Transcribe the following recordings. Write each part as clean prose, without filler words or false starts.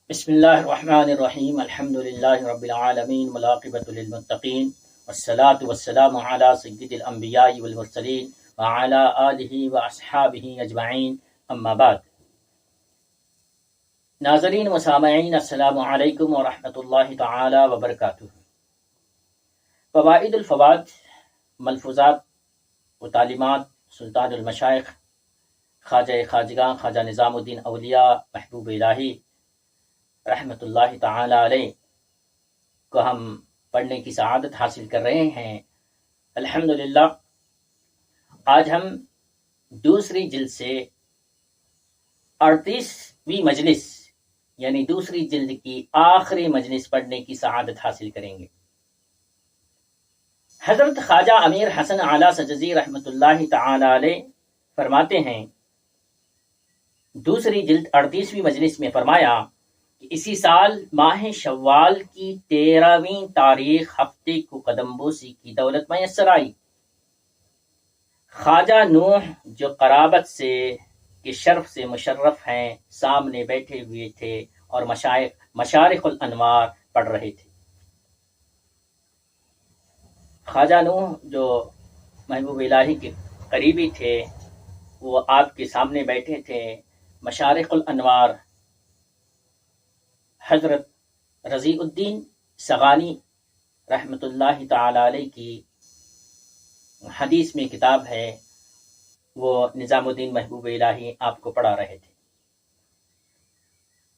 بسم اللہ الرحمن الرحیم الحمد للہ رب العالمین والعاقبۃ للمتقین والصلاة والسلام علی سید الانبیاء والمرسلین وعلی آلہ واصحابہ اجمعین اما بعد۔ ناظرین و سامعین، السلام علیکم ورحمۃ اللہ تعالی وبرکاتہ۔ فوائد الفواد، ملفوظات و تعلیمات سلطان المشائخ خواجہ خواجگاں خواجہ نظام الدین اولیاء محبوب الہی رحمۃ اللہ تعالی علیہ کو ہم پڑھنے کی سعادت حاصل کر رہے ہیں۔ الحمدللہ آج ہم دوسری جلد سے 38ویں مجلس یعنی دوسری جلد کی آخری مجلس پڑھنے کی سعادت حاصل کریں گے۔ حضرت خواجہ امیر حسن اعلیٰ سجزی رحمۃ اللہ تعالی علیہ فرماتے ہیں، دوسری جلد 38ویں مجلس میں فرمایا کہ اسی سال ماہ شوال کی 13ویں تاریخ ہفتے کو قدم بوسی کی دولت میسر آئی۔ خواجہ نوح جو قرابت سے کے شرف سے مشرف ہیں سامنے بیٹھے ہوئے تھے اور مشارق الانوار پڑھ رہے تھے۔ خواجہ نوح جو محبوب الہی کے قریبی تھے وہ آپ کے سامنے بیٹھے تھے۔ مشارق الانوار حضرت رضی الدین سغانی رحمۃ اللہ تعالی علیہ کی حدیث میں کتاب ہے، وہ نظام الدین محبوب الہی آپ کو پڑھا رہے تھے۔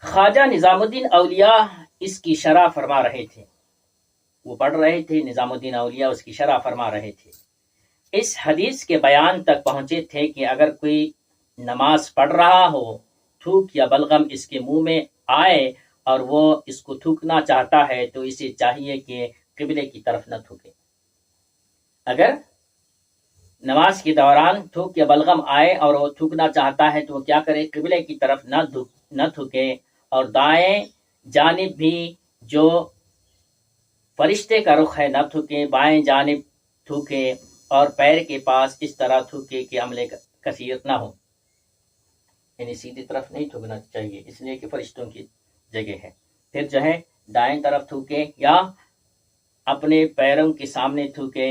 خواجہ نظام الدین اولیاء اس کی شرح فرما رہے تھے، وہ پڑھ رہے تھے، نظام الدین اولیاء اس کی شرح فرما رہے تھے۔ اس حدیث کے بیان تک پہنچے تھے کہ اگر کوئی نماز پڑھ رہا ہو، تھوک یا بلغم اس کے منہ میں آئے اور وہ اس کو تھوکنا چاہتا ہے تو اسے چاہیے کہ قبلے کی طرف نہ تھوکے۔ اگر نماز کے دوران تھوک یا بلغم آئے اور وہ تھوکنا چاہتا ہے تو وہ کیا کرے؟ قبلے کی طرف نہ تھوکے، اور دائیں جانب بھی جو فرشتے کا رخ ہے نہ تھوکے، بائیں جانب تھوکے اور پیر کے پاس اس طرح تھوکے کہ عملے کثیر نہ ہو، یعنی سیدھی طرف نہیں تھوکنا چاہیے اس لیے کہ فرشتوں کی جگہ ہے۔ پھر جو ہے دائیں طرف تھوکے یا اپنے پیروں کے سامنے تھوکے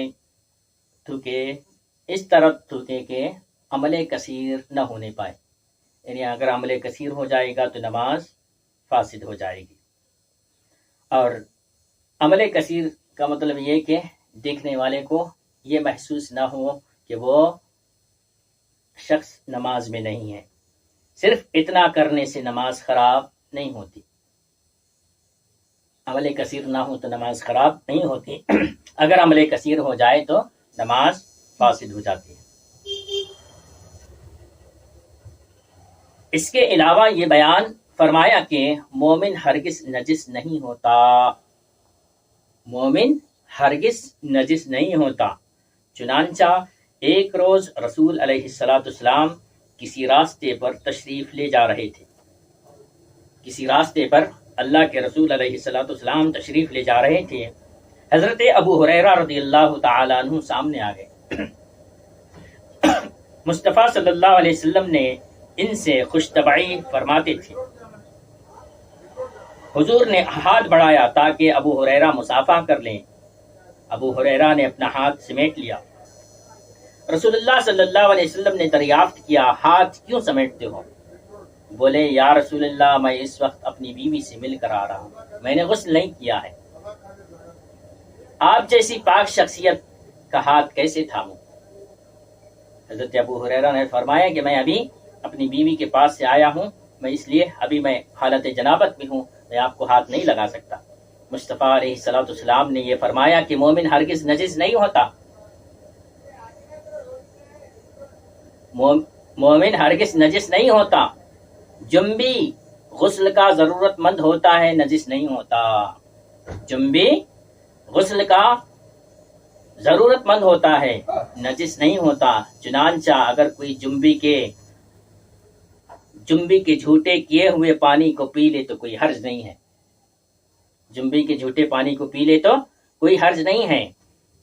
اس طرح تھوکے کہ عمل کثیر نہ ہونے پائے، یعنی اگر عمل کثیر ہو جائے گا تو نماز فاسد ہو جائے گی۔ اور عمل کثیر کا مطلب یہ کہ دیکھنے والے کو یہ محسوس نہ ہو کہ وہ شخص نماز میں نہیں ہے۔ صرف اتنا کرنے سے نماز خراب نہیں ہوتی، عمل کثیر نہ ہو تو نماز خراب نہیں ہوتی، اگر عمل کثیر ہو جائے تو نماز فاسد ہو جاتی ہے۔ اس کے علاوہ یہ بیان فرمایا کہ مومن ہرگز نجس نہیں ہوتا، مومن ہرگز نجس نہیں ہوتا۔ چنانچہ ایک روز رسول علیہ السلام کسی راستے پر تشریف لے جا رہے تھے، کسی راستے پر اللہ کے رسول علیہ السلام تشریف لے جا رہے تھے۔ حضرت ابو ہریرہ رضی اللہ تعالیٰ عنہ سامنے آ گئے۔ مصطفیٰ صلی اللہ علیہ وسلم نے ان سے خوش طبعی فرماتے تھے۔ حضور نے ہاتھ بڑھایا تاکہ ابو ہریرہ مصافحہ کر لیں۔ ابو ہریرہ نے اپنا ہاتھ سمیٹ لیا۔ رسول اللہ صلی اللہ علیہ وسلم نے دریافت کیا، ہاتھ کیوں سمیٹتے ہو؟ بولے، یا رسول اللہ، میں اس وقت اپنی بیوی سے مل کر آ رہا ہوں، میں نے غسل نہیں کیا ہے، آپ جیسی پاک شخصیت کا ہاتھ کیسے تھاموں؟ حضرت ابو ہریرہ نے فرمایا کہ میں ابھی اپنی بیوی کے پاس سے آیا ہوں، میں اس لیے ابھی میں حالت جنابت میں ہوں، میں آپ کو ہاتھ نہیں لگا سکتا۔ مصطفیٰ علیہ السلام نے یہ فرمایا کہ مومن ہرگز نجس نہیں ہوتا، مومن ہرگز نجس نہیں ہوتا، جنبی غسل کا ضرورت مند ہوتا ہے، نجس نہیں ہوتا، جنبی غسل کا ضرورت مند ہوتا ہے، نجس نہیں ہوتا۔ چنانچہ اگر کوئی جنبی کے جھوٹے کیے ہوئے پانی کو پی لے تو کوئی حرج نہیں ہے، جنبی کے جھوٹے پانی کو پی لے تو کوئی حرج نہیں ہے۔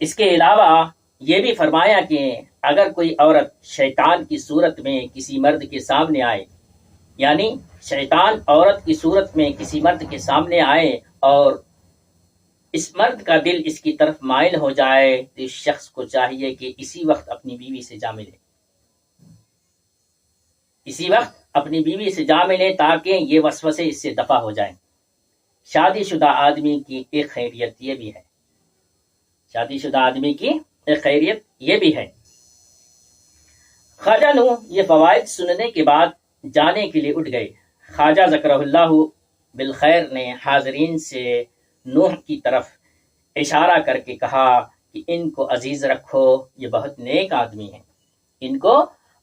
اس کے علاوہ یہ بھی فرمایا کہ اگر کوئی عورت شیطان کی صورت میں کسی مرد کے سامنے آئے، یعنی شیطان عورت کی صورت میں کسی مرد کے سامنے آئے اور اس مرد کا دل اس کی طرف مائل ہو جائے تو اس شخص کو چاہیے کہ اسی وقت اپنی بیوی سے جا ملے، اسی وقت اپنی بیوی سے جا ملے تاکہ یہ وسوسے اس سے دفع ہو جائیں۔ شادی شدہ آدمی کی ایک خیریت یہ بھی ہے، شادی شدہ آدمی کی ایک خیریت یہ بھی ہے۔ خواجہ نو یہ فوائد سننے کے بعد جانے کے لیے اٹھ گئے۔ خواجہ ذکرہ اللہ بالخیر نے حاضرین سے نوح کی طرف اشارہ کر کے کہا کہ ان کو عزیز رکھو، یہ بہت نیک آدمی ہیں، ان کو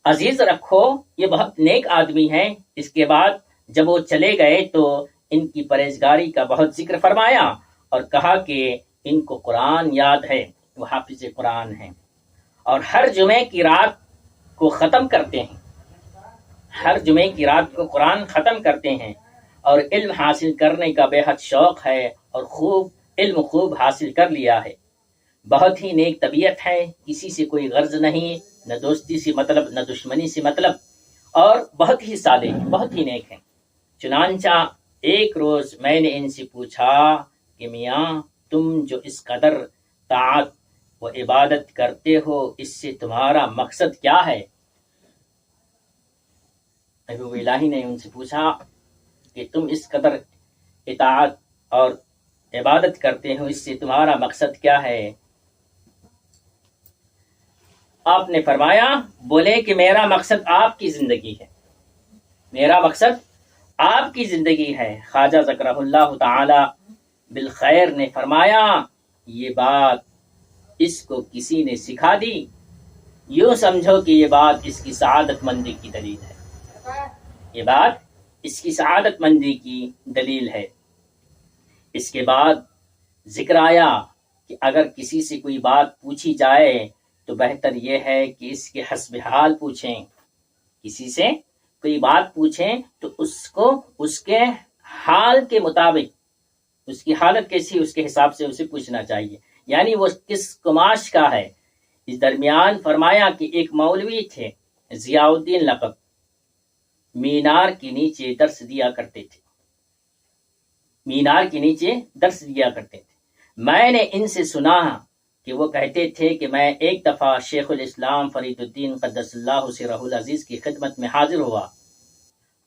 عزیز رکھو، یہ بہت نیک آدمی ہیں۔ اس کے بعد جب وہ چلے گئے تو ان کی پرہیزگاری کا بہت ذکر فرمایا اور کہا کہ ان کو قرآن یاد ہے، وہ حافظ قرآن ہیں اور ہر جمعے کی رات کو ختم کرتے ہیں، ہر جمعے کی رات کو قرآن ختم کرتے ہیں اور علم حاصل کرنے کا بے حد شوق ہے اور علم خوب حاصل کر لیا ہے۔ بہت ہی نیک طبیعت ہے، کسی سے کوئی غرض نہیں، نہ دوستی سے مطلب نہ دشمنی سے مطلب، اور بہت ہی صالح، بہت ہی نیک ہیں۔ چنانچہ ایک روز میں نے ان سے پوچھا کہ میاں تم جو اس قدر طاعت و عبادت کرتے ہو اس سے تمہارا مقصد کیا ہے؟ محبوب الہی نے ان سے پوچھا کہ تم اس قدر اطاعت اور عبادت کرتے ہو اس سے تمہارا مقصد کیا ہے؟ آپ نے فرمایا، بولے کہ میرا مقصد آپ کی زندگی ہے، میرا مقصد آپ کی زندگی ہے۔ خواجہ ذکرہ اللہ تعالی بالخیر نے فرمایا، یہ بات اس کو کسی نے سکھا دی، یوں سمجھو کہ یہ بات اس کی سعادت مندی کی دلیل ہے، یہ بات اس کی سعادت مندی کی دلیل ہے۔ اس کے بعد ذکر آیا کہ اگر کسی سے کوئی بات پوچھی جائے تو بہتر یہ ہے کہ اس کے حسب حال پوچھیں، کسی سے کوئی بات پوچھیں تو اس کو اس کے حال کے مطابق، اس کی حالت کیسی اس کے حساب سے اسے پوچھنا چاہیے، یعنی وہ کس کماش کا ہے۔ اس درمیان فرمایا کہ ایک مولوی تھے ضیاء الدین لقب، مینار کے نیچے درس دیا کرتے تھے، مینار کے نیچے درس دیا کرتے تھے۔ میں نے ان سے سنا کہ وہ کہتے تھے کہ میں ایک دفعہ شیخ الاسلام فرید الدین قدس اللہ سرہ العزیز کی خدمت میں حاضر ہوا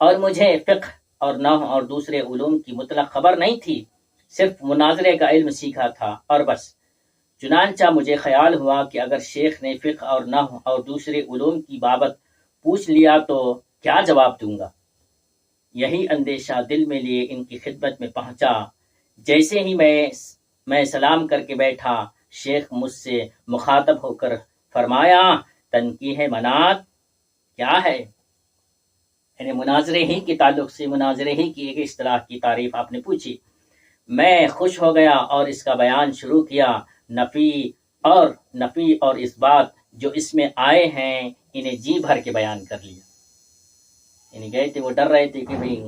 اور مجھے فقہ اور نحو اور دوسرے علوم کی مطلق خبر نہیں تھی، صرف مناظرے کا علم سیکھا تھا اور بس۔ چنانچہ مجھے خیال ہوا کہ اگر شیخ نے فقہ اور نحو اور دوسرے علوم کی بابت پوچھ لیا تو کیا جواب دوں گا۔ یہی اندیشہ دل میں لیے ان کی خدمت میں پہنچا۔ جیسے ہی میں سلام کر کے بیٹھا، شیخ مجھ سے مخاطب ہو کر فرمایا، تنقیح منات کیا ہے؟ یعنی مناظرے ہی کے تعلق سے، مناظرے ہی کی ایک اصطلاح کی تعریف آپ نے پوچھی۔ میں خوش ہو گیا اور اس کا بیان شروع کیا۔ نفی اور اس بات جو اس میں آئے ہیں انہیں جی بھر کے بیان کر لیا۔ یعنی گئے تھے، وہ ڈر رہے تھے کہ بھئی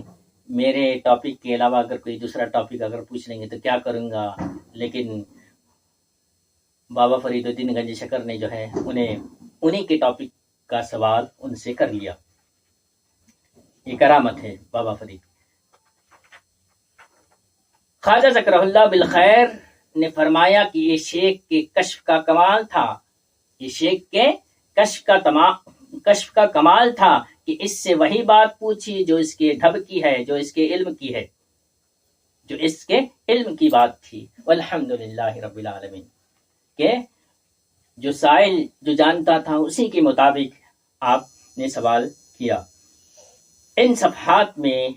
میرے ٹاپک کے علاوہ اگر کوئی دوسرا ٹاپک اگر پوچھ لیں گے تو کیا کروں گا، لیکن بابا فرید الدین گنج شکر نے جو ہے انہیں کے ٹاپک کا سوال ان سے کر لیا۔ یہ کرامت ہے بابا فرید۔ خواجہ ذکرہ اللہ بالخیر نے فرمایا کہ یہ شیخ کے کشف کا کمال تھا، یہ شیخ کے کشف کا کمال تھا کہ اس سے وہی بات پوچھی جو اس کے ڈھب کی ہے، جو اس کے علم کی ہے، جو اس کے علم کی بات تھی۔ والحمدللہ رب العالمین، کہ جو سائل جو جانتا تھا اسی کے مطابق آپ نے سوال کیا۔ ان صفحات میں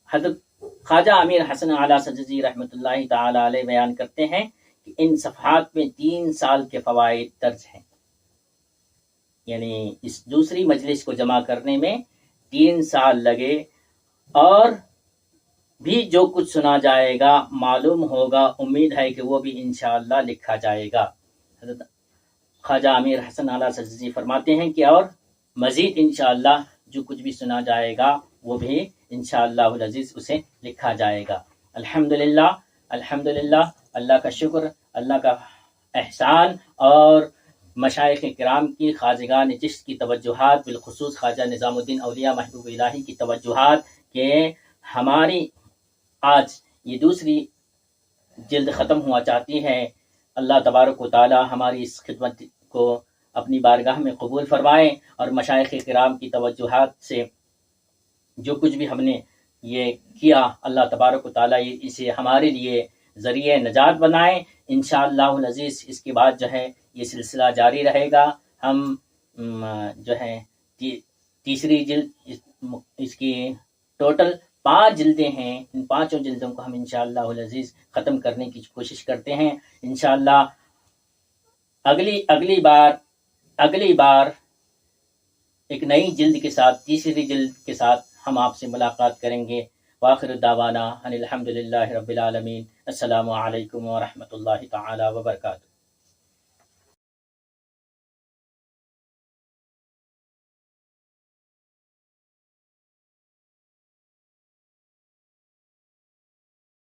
حضرت خواجہ امیر حسن اعلیٰ سجزی رحمۃ اللہ تعالی علیہ بیان کرتے ہیں کہ ان صفحات میں 3 سال کے فوائد درج ہیں، یعنی اس دوسری مجلس کو جمع کرنے میں 3 سال لگے، اور بھی جو کچھ سنا جائے گا معلوم ہوگا، امید ہے کہ وہ بھی انشاءاللہ لکھا جائے گا۔ حضرت خواجہ امیر حسن اعلیٰ سجزی فرماتے ہیں کہ اور مزید انشاءاللہ جو کچھ بھی سنا جائے گا وہ بھی انشاءاللہ العزیز اسے لکھا جائے گا۔ الحمدللہ، الحمدللہ، اللہ کا شکر، اللہ کا احسان، اور مشائخ کرام کی، خواجگان چشت کی توجہات، بالخصوص خواجہ نظام الدین اولیاء محبوب الہی کی توجہات کہ ہماری آج یہ دوسری جلد ختم ہوا چاہتی ہے۔ اللہ تبارک و تعالی ہماری اس خدمت کو اپنی بارگاہ میں قبول فرمائے، اور مشائخ کرام کی توجہات سے جو کچھ بھی ہم نے یہ کیا، اللہ تبارک و تعالی اسے ہمارے لیے ذریعہ نجات بنائے۔ انشاءاللہ العزیز اس کے بعد جو ہے یہ سلسلہ جاری رہے گا۔ ہم جو ہے تیسری جلد اس کی ٹوٹل 5 جلدیں ہیں، ان 5 جلدوں کو ہم انشاءاللہ العزیز ختم کرنے کی کوشش کرتے ہیں۔ انشاءاللہ اگلی بار ایک نئی جلد کے ساتھ، تیسری جلد کے ساتھ ہم آپ سے ملاقات کریں گے۔ وآخر دعوانا ان الحمدللہ رب العالمین۔ السلام علیکم ورحمۃ اللہ تعالی وبرکاتہ۔